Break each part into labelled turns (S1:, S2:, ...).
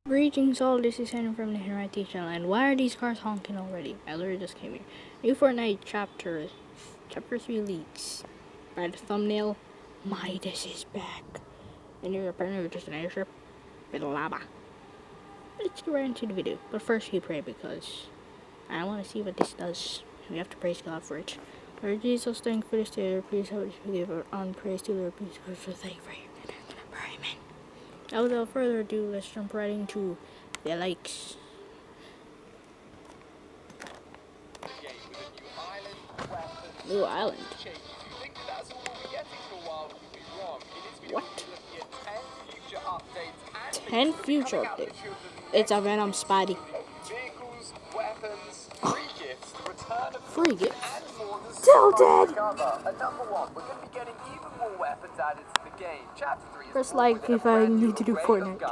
S1: Greetings all, this is Henry from the Fortnite channel, and why are these cars honking already? I literally just came here. New Fortnite Chapter 3 leaks. By the thumbnail, Midas is back. And you're apparently just an airship with lava. Let's get right into the video, but first we pray because I want to see what this does. We have to praise God for it. Lord Jesus, thank you for this day, please help us forgive on praise to Lord, please for thank you for your amen. Now without further ado, let's jump right into the likes. New island. What? 10 future updates. It's a Venom Spidey. Free gifts. Tilted! Press like if I need to do Fortnite.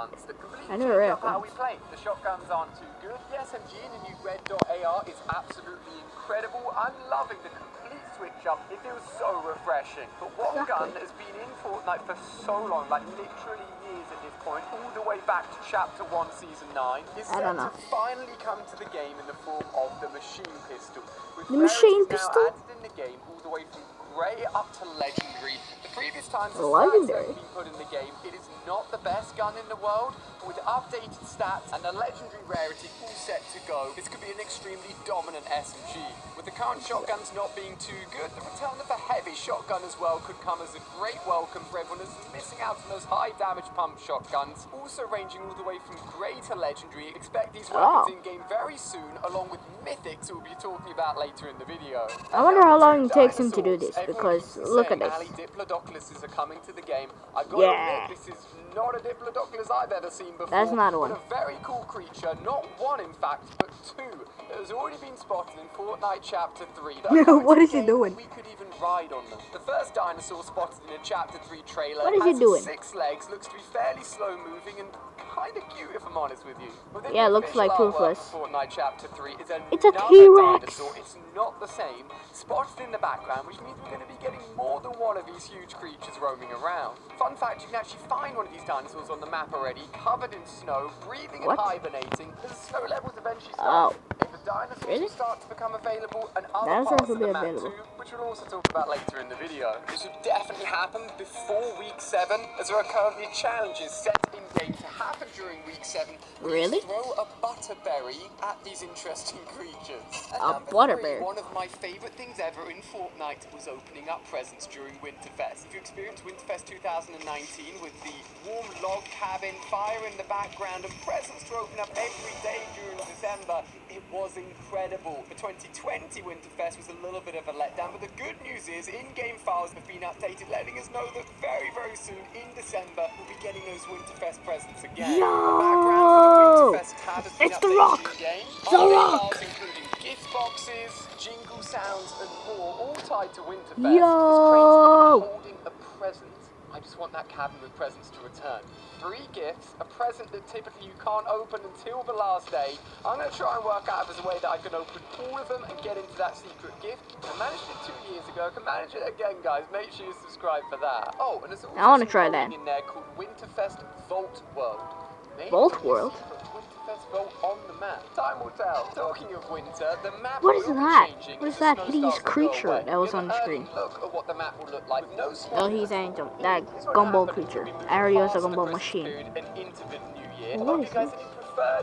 S1: I never read
S2: how we play. The shotguns aren't too good. The SMG in the new red.AR is absolutely incredible. I'm loving the complete switch up. It feels so refreshing. But one gun has been in Fortnite for so long, like literally years at this point, all the way back to Chapter 1, Season 9, is set to finally come to the game in the form of the machine pistol. With
S1: the machine pistol?
S2: Now added in the game all the way from Grey up to Legendary. The previous times the
S1: Legendary
S2: stats have been put in the game, it is not the best gun in the world, but with updated stats and the Legendary rarity all set to go, this could be an extremely dominant SMG. With the current shotguns not being too good, the return of a heavy shotgun as well could come as a great welcome for everyone who's missing out on those high damage pump shotguns. Also ranging all the way from Grey to Legendary, expect these weapons in-game very soon, along with Mythics we'll be talking about later in the video.
S1: I wonder how long it takes him to do this, because look at this.
S2: Diplodoculuses are coming to the game. I've got to admit, this is not a Diplodocus I've ever seen before.
S1: That's not one.
S2: But a very cool creature, not one in fact, but two, that has already been spotted in Fortnite Chapter 3.
S1: What is he doing?
S2: We could even ride on them. The first dinosaur spotted in a Chapter 3 trailer
S1: what is he doing?
S2: 6 legs, looks to be fairly slow moving and kind of cute if I'm honest with you.
S1: Yeah, it looks like Toothless.
S2: Fortnite Chapter 3 is
S1: it's a T-Rex.
S2: It's not the same, spotted in the background, which means we're going to be getting more than one of these huge creatures roaming around. Fun fact, you can actually find one of these dinosaurs on the map already, covered in snow, breathing and hibernating, as the snow levels eventually start. If the dinosaurs start to become available, and other parts of the map too, which we'll also talk about later in the video. This would definitely happen before Week 7, as there are currently challenges set in-game to happen during Week 7.
S1: Really?
S2: Throw a butterberry at these interesting creatures.
S1: A butterberry?
S2: One of my favourite things ever in Fortnite was opening up presents during Winterfest. If you experienced Winterfest 2019 with the warm log cabin, fire in the background, and presents to open up every day during December, it was incredible. The 2020 Winterfest was a little bit of a letdown, but the good news is in-game files have been updated, letting us know that very, very soon in December we'll be getting those Winterfest presents again.
S1: Yo!
S2: The background for the Winterfest tab has been
S1: it's the Rock!
S2: In-game.
S1: The Rock!
S2: Files including gift boxes, jingle sounds, and more, all tied to Winterfest.
S1: Yo!
S2: Holding a present. I just want that cabin with presents to return. 3 gifts, a present that typically you can't open until the last day. I'm going to try and work out if there's a way that I can open all of them and get into that secret gift. I managed it 2 years ago. I can manage it again, guys. Make sure you subscribe for that. Oh, and there's also
S1: I want to try that.
S2: in there called Winterfest Vault World.
S1: Vault World?
S2: Vault on the map. Time will tell. Talking of winter, the map
S1: what is that?
S2: Changing.
S1: What is that hideous creature that was on the screen?
S2: Look at what the map will look like. No
S1: oh, he's Angel. That gumball creature. I already was a gumball machine. What is it?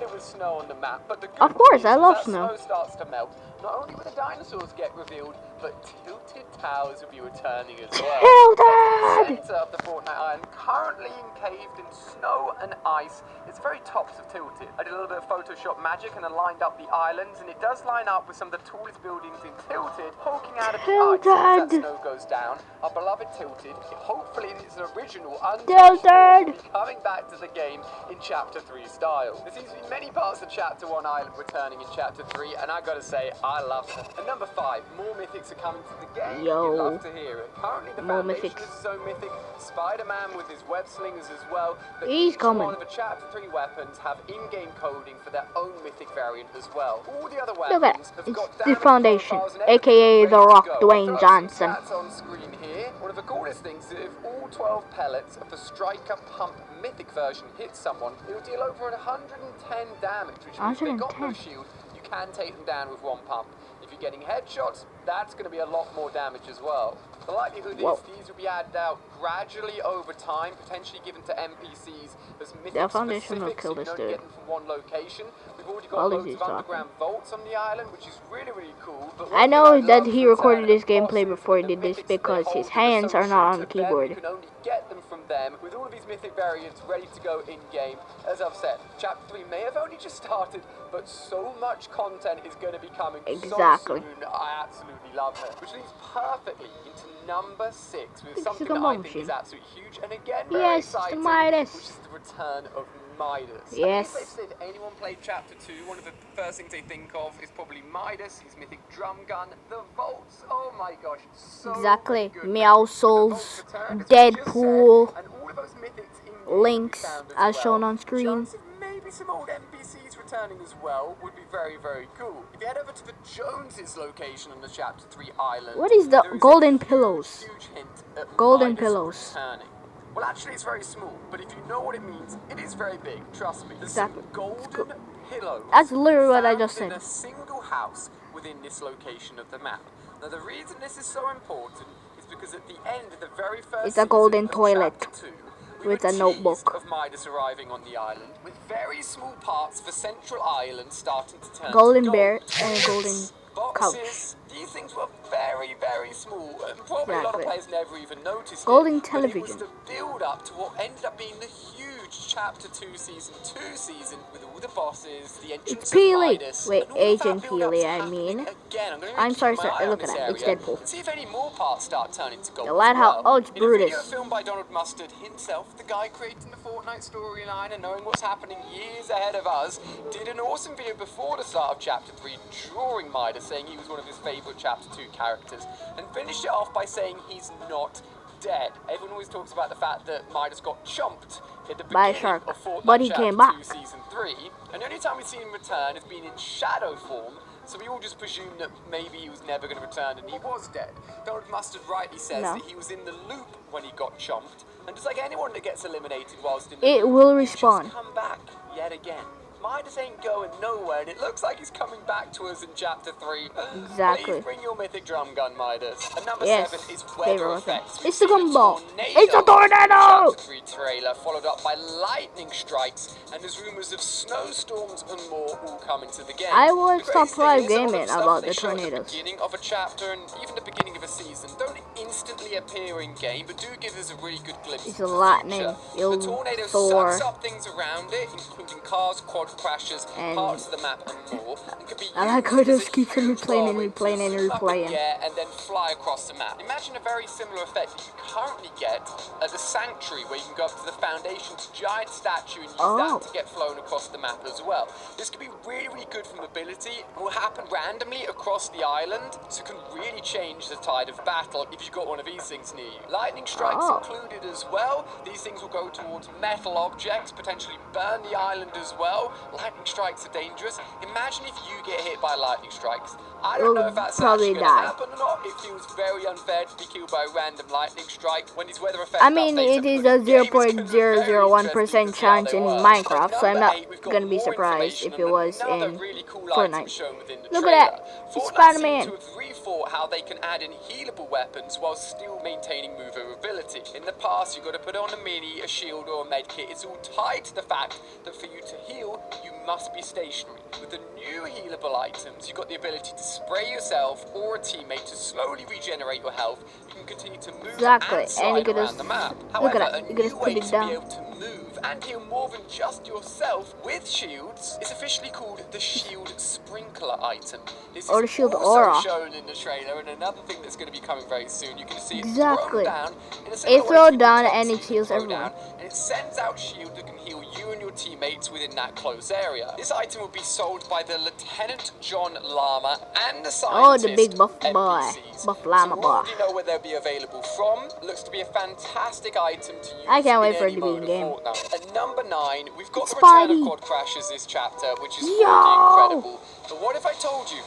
S2: It was snow on the map, but the
S1: of course, I love snow.
S2: Snow starts to melt. Not only will the dinosaurs get revealed, but tilted towers will be returning as well.
S1: Tilted!
S2: The center of the Fortnite Island, currently encaved in snow and ice. It's very tops of Tilted. I did a little bit of Photoshop magic and aligned up the islands, and it does line up with some of the tallest buildings in Tilted, poking out of the ice as that snow goes down. Our beloved Tilted, hopefully it's an original,
S1: Tilted,
S2: will be coming back to the game in Chapter 3 style. There seems to be many parts of Chapter 1 Island returning in Chapter 3, and I gotta say, I love it. And number 5, more mythics are coming to the game.
S1: Yo.
S2: You'd love to hear it. Currently, the
S1: More
S2: Foundation
S1: mythics.
S2: is so mythic. Spider-Man with his web slingers as well. But
S1: He's
S2: each
S1: coming.
S2: one of the Chapter 3 weapons have in-game coding for their own mythic variant as well. All the other
S1: Look at
S2: weapons
S1: it.
S2: have
S1: It's
S2: got
S1: the
S2: damage
S1: Foundation,
S2: profiles and everything
S1: aka
S2: ready
S1: The
S2: to
S1: Rock,
S2: go.
S1: Dwayne
S2: I'll throw
S1: Johnson.
S2: some stats on screen here. One of the coolest things is if all 12 pellets of the Striker Pump mythic version hit someone, it will deal over 110 damage, which means if they've got no
S1: 110.
S2: shield, you can take them down with one pump. If you're getting headshots, that's going to be a lot more damage as well. The likelihood
S1: Whoa.
S2: is these will be added out gradually over time, potentially given to NPCs as mythic
S1: The Foundation will
S2: specific,
S1: kill
S2: so you
S1: this
S2: can only
S1: dude.
S2: get them from one location. We've already
S1: All
S2: got
S1: these
S2: loads of
S1: talking.
S2: underground vaults on the island, which is really, really cool. But
S1: I
S2: one
S1: know
S2: thing I
S1: that
S2: love
S1: he
S2: is
S1: recorded
S2: that
S1: his gameplay
S2: bosses
S1: before he
S2: and
S1: did
S2: the
S1: this
S2: mythics they
S1: because
S2: hold
S1: his
S2: that are
S1: hands
S2: so
S1: are not on
S2: true
S1: the
S2: to them,
S1: keyboard.
S2: you can only get them from them with all of these mythic variants ready to go in-game. As I've said, Chapter 3 may have only just started, but so much content is going to be coming
S1: Exactly.
S2: so soon. I absolutely love it. Which leads perfectly into number 6 with
S1: This
S2: something
S1: is a
S2: that I
S1: bomb
S2: think
S1: machine.
S2: is absolutely huge and again very
S1: Yes, it's the
S2: exciting,
S1: Midas.
S2: which is the return of Midas.
S1: Yes.
S2: I think if anyone played Chapter 2, one of the first things they think of is probably Midas, his mythic drum gun, the vaults. Oh my gosh, so
S1: Exactly.
S2: good.
S1: Meow
S2: With the
S1: Souls,
S2: vaults returned, as we just
S1: Deadpool,
S2: said, and all of those mythics in-game
S1: Links,
S2: we found
S1: as
S2: well.
S1: shown on screen.
S2: Chance of maybe some old NPCs returning as well would be very, very cool. If you head over to the Joneses location on the Chapter 3 island,
S1: What is the
S2: there
S1: golden
S2: a
S1: pillows?
S2: huge hint at
S1: Golden
S2: Midas
S1: pillows.
S2: returning. Well, actually, it's very small, but if you know what it means, it is very big. Trust me. There's
S1: Exactly.
S2: some golden pillows.
S1: That's literally what I just
S2: found
S1: said.
S2: in a single house within this location of the map. Now, the reason this is so important is because at the end of the very first
S1: It's a golden
S2: season of
S1: toilet
S2: Chapter 2, we
S1: with
S2: were
S1: a notebook.
S2: teased of Midas arriving on the island, with very small parts of the central island starting to turn
S1: Golden
S2: to gold.
S1: bear and a golden couch.
S2: Boxes, these things were very, very small, and probably a lot of
S1: Exactly.
S2: players never even noticed
S1: Golden
S2: it. But it was
S1: television.
S2: the build-up to what ended up being the huge Chapter 2 Season 2 season, with all the bosses, the entrance
S1: It's
S2: of
S1: Peely.
S2: Midas,
S1: Wait,
S2: and all of that
S1: Agent
S2: build-up's
S1: Peely, I
S2: happening
S1: mean.
S2: again.
S1: I'm sorry,
S2: keep my
S1: sir.
S2: eye on
S1: Look at
S2: this
S1: that. It's
S2: area
S1: Deadpool.
S2: and see if any more parts start turning to gold
S1: The
S2: as
S1: lighthouse.
S2: well.
S1: Oh, it's
S2: In a video
S1: Brutus.
S2: filmed by Donald Mustard himself, the guy creating the Fortnite storyline and knowing what's happening years ahead of us, did an awesome video before the start of Chapter 3 drawing Midas, saying he was one of his favourite Chapter 2 characters, and finished it off by saying he's not dead. Everyone always talks about the fact that Midas got chomped at the
S1: By a
S2: beginning
S1: shark,
S2: of Fortnite
S1: but he
S2: Chapter
S1: came
S2: 2
S1: back.
S2: Season 3, and the only time we've seen him return has been in shadow form, so we all just presumed that maybe he was never going to return and he was dead. Donald Mustard rightly says
S1: No.
S2: that he was in the loop when he got chomped, and just like anyone that gets eliminated whilst in the
S1: It
S2: loop,
S1: will
S2: he just
S1: respawn.
S2: come back yet again. Midas ain't going nowhere, and it looks like he's coming back to us in Chapter 3.
S1: Exactly.
S2: Please bring your mythic drum gun, Midas. And number
S1: Yes,
S2: 7 is
S1: favorite
S2: weather
S1: weapon.
S2: effects.
S1: It's the
S2: We've seen
S1: gumball.
S2: tornado
S1: It's a tornado!
S2: Chapter 3 trailer, followed up by lightning strikes, and there's rumours of snowstorms and more all coming to the game.
S1: I was
S2: The
S1: top
S2: crazy thing
S1: 5
S2: is that all of
S1: gaming
S2: stuff
S1: about
S2: they
S1: the
S2: show at
S1: tornadoes.
S2: the beginning of a chapter and even the beginning of a season don't instantly appear in game, but do give us a really good glimpse
S1: It's
S2: into
S1: a
S2: the
S1: lightning,
S2: future.
S1: you'll
S2: The tornado
S1: soar.
S2: sucks up things around it, including cars, quad crashes,
S1: And
S2: parts of the map and more. And can be
S1: I like
S2: used
S1: how
S2: as
S1: this
S2: a
S1: keeps on
S2: huge
S1: replaying and
S2: whirlwind to
S1: replaying and
S2: zoom up in
S1: replaying.
S2: the air and then fly across the map. Imagine a very similar effect that you currently get at the Sanctuary, where you can go up to the Foundation's giant statue and use that to get flown across the map as well. This could be really, really good for mobility. It will happen randomly across the island, so it can really change the tide of battle if you've got one of these things near you. Lightning strikes included as well. These things will go towards metal objects, potentially burn the island as well. Lightning strikes are dangerous. Imagine if you get hit by lightning strikes. I don't know if that's actually going to happen or not. It feels very unfair to be killed by a random lightning strike when these weather effects
S1: I mean,
S2: updates
S1: it
S2: are
S1: is
S2: put
S1: a
S2: in game. It's gonna be very
S1: 0.001%
S2: interesting to see how
S1: chance
S2: they
S1: in
S2: work.
S1: Minecraft,
S2: At
S1: so I'm
S2: number
S1: not
S2: 8, we've got
S1: gonna be
S2: more
S1: surprised
S2: information
S1: if it
S2: on
S1: was
S2: another
S1: in
S2: really cool item
S1: Fortnite.
S2: shown within the
S1: Look
S2: trailer.
S1: at that, it's
S2: Fortnite
S1: Spider-Man.
S2: seemed to have rethought how they can add in healable weapons while still maintaining maneuverability. In the past, you've got to put on a mini, a shield, or a med kit. It's all tied to the fact that for you to heal, you must be stationary. With the new healable items, you've got the ability to spray yourself or a teammate to slowly regenerate your health. You can continue to move and slide around the map. However, a new way to be able to move and heal more than just yourself with shields is officially called the Shield Sprinkler item. This
S1: Or the
S2: is
S1: Shield
S2: also
S1: Aura.
S2: shown in the trailer, and another thing that's going to be coming very soon. You can see it
S1: Exactly.
S2: thrown down in a similar
S1: It's
S2: way
S1: thrown
S2: to
S1: down
S2: the
S1: and it
S2: toxins
S1: heals
S2: throw
S1: everyone.
S2: down, and it sends out shield that can heal you and your teammates within that close area. area. This item will be sold by the Lieutenant John Llama and the
S1: Oh,
S2: scientist
S1: the big buff boy.
S2: NPCs.
S1: Buff llama
S2: so we
S1: boy.
S2: already know where they'll be available from. Looks to be a fantastic item to use
S1: I can't wait for it
S2: any
S1: to be
S2: mode
S1: in game.
S2: of Fortnite. At number 9, we've got
S1: It's
S2: the return of
S1: Spidey.
S2: quad crashers this chapter, which is
S1: Yo!
S2: freaking incredible. But what if I told you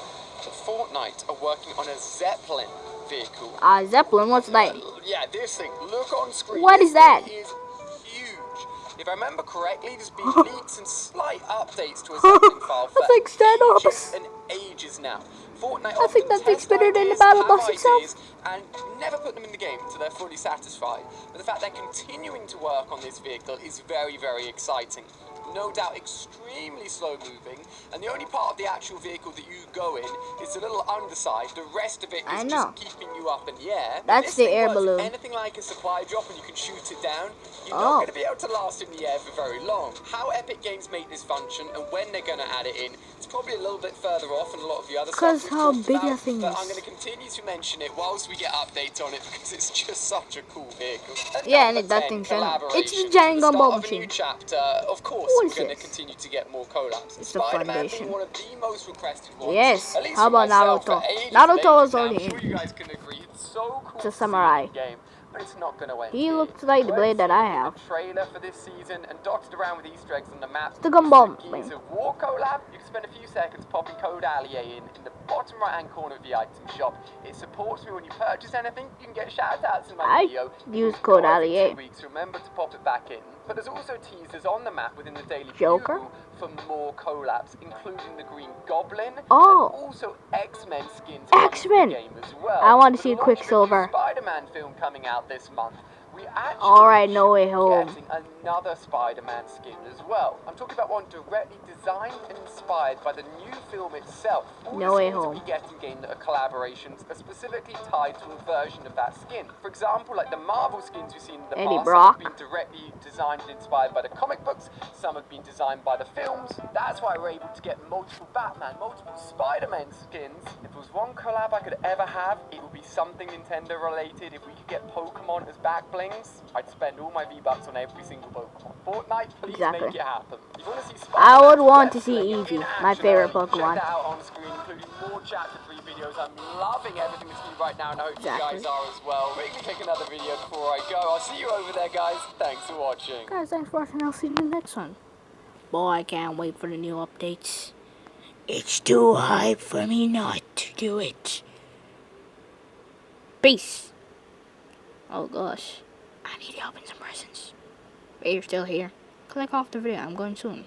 S2: that Fortnite are working on a Zeppelin vehicle?
S1: Zeppelin, what's that?
S2: Yeah, this thing. Look on screen.
S1: What
S2: This
S1: is that?
S2: thing is huge. If I remember correctly, there's been leaks and slight updates to a Zeppelin file for
S1: That's like stand-ups.
S2: ages and ages now. Fortnite
S1: I think
S2: often
S1: that's
S2: test
S1: better than the
S2: ideas,
S1: battle
S2: have
S1: bus itself.
S2: ideas, and never put them in the game until they're fully satisfied. But the fact they're continuing to work on this vehicle is very, very exciting. No doubt extremely slow moving, and the only part of the actual vehicle that you go in is the little underside. The rest of it is just keeping you up in the air.
S1: That's the air balloon.
S2: Anything like a supply drop and you can shoot it down, you're
S1: Oh.
S2: not going to be able to last in the air for very long. How Epic Games make this function and when they're going to add it in, it's probably a little bit further off than a lot of the other stuff we've
S1: how
S2: talked
S1: big
S2: about,
S1: that thing
S2: but
S1: is.
S2: I'm going to continue to mention it whilst we get updates on it because it's just such a cool vehicle. At
S1: Yeah, and
S2: number
S1: that
S2: 10,
S1: thing's giant. It's the
S2: collaborations.
S1: giant
S2: At the
S1: gumball
S2: start of a new
S1: machine.
S2: chapter, of course,
S1: What
S2: we're
S1: is
S2: going to
S1: this?
S2: continue to get more collabs.
S1: It's the
S2: Spider-Man
S1: foundation.
S2: being one of the most requested ones.
S1: Yes.
S2: At least
S1: How
S2: for
S1: about
S2: myself,
S1: Naruto?
S2: for ages
S1: Naruto
S2: and ages
S1: was
S2: now.
S1: already
S2: I'm sure
S1: in.
S2: you guys can agree. It's so cool
S1: It's
S2: to
S1: a
S2: see
S1: samurai.
S2: in the game, but it's not going to end
S1: He
S2: here.
S1: looks like the blade that I have.
S2: The trailer for this season and dotted around with Easter eggs on the map.
S1: The gumball
S2: Gears
S1: thing.
S2: of War collab. You can spend a few seconds popping code Allier in the bottom right hand corner of the item shop. It supports me when you purchase anything. You can get shout outs in my video.
S1: Use code
S2: Every
S1: Allier.
S2: 2 weeks, remember to pop it back in. But there's also teasers on the map within the daily
S1: Joker?
S2: Bugle for more collabs, including the Green Goblin
S1: Oh.
S2: and also X-Men skins
S1: X-Men.
S2: coming to the game as well.
S1: I want to
S2: With
S1: see
S2: the launch of a new
S1: Quicksilver.
S2: Spider-Man film coming out this month. We actually
S1: Alright, No Way
S2: should be
S1: Home.
S2: getting another Spider-Man skin as well. I'm talking about one directly designed and inspired by the new film itself. All
S1: No
S2: the
S1: Way
S2: skins
S1: Home.
S2: that we get in game that are collaborations are specifically tied to a version of that skin. For example, like the Marvel skins we've seen in the
S1: Eddie
S2: past
S1: Brock.
S2: have been directly designed and inspired by the comic books. Some have been designed by the films. That's why we're able to get multiple Batman, multiple Spider-Man skins. If there was one collab I could ever have, it would be something Nintendo related. If we could get Pokemon as back blings, I'd spend all my V-Bucks on every single Pokemon. Fortnite, please
S1: Exactly.
S2: make it happen. If you want to see
S1: I would want to
S2: Spider-Man
S1: see
S2: in
S1: Eevee,
S2: action,
S1: my favorite
S2: check
S1: Pokemon.
S2: that out on screen, including more Chapter 3 videos. I'm loving everything that's new right now, and I hope you guys are as well. Quickly pick another video before I go. I'll see you over there, guys. Thanks for watching.
S1: Guys, thanks for watching. I'll see you in the next one. Boy, I can't wait for the new updates. It's too hype for me not to do it. Peace. Oh gosh. I need to open some presents. But you're still here. Click off the video. I'm going soon.